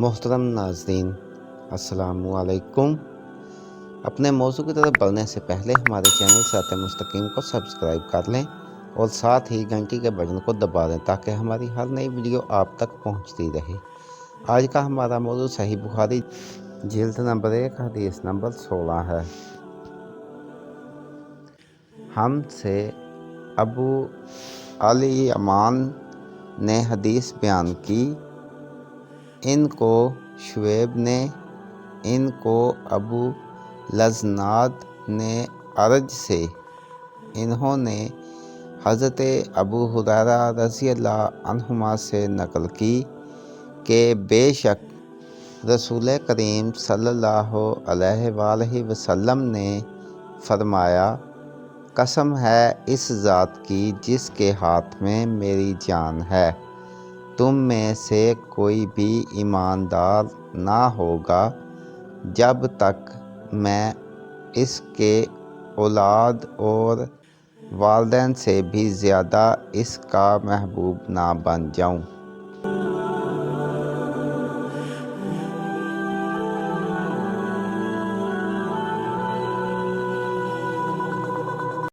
محترم ناظرین السلام علیکم۔ اپنے موضوع کی طرف بڑھنے سے پہلے ہمارے چینل صراط مستقیم کو سبسکرائب کر لیں اور ساتھ ہی گھنٹی کے بٹن کو دبا دیں تاکہ ہماری ہر نئی ویڈیو آپ تک پہنچتی رہے۔ آج کا ہمارا موضوع صحیح بخاری جلد نمبر 1 حدیث نمبر 16 ہے۔ ہم سے ابو الیمان نے حدیث بیان کی، ان کو شعیب نے، ان کو ابو لذناد نے عرج سے، انہوں نے حضرت ابو ہریرہ رضی اللہ عنہما سے نقل کی کہ بے شک رسول کریم صلی اللہ علیہ وآلہ وسلم نے فرمایا، قسم ہے اس ذات کی جس کے ہاتھ میں میری جان ہے، تم میں سے کوئی بھی ایماندار نہ ہوگا جب تک میں اس کے اولاد اور والدین سے بھی زیادہ اس کا محبوب نہ بن جاؤں۔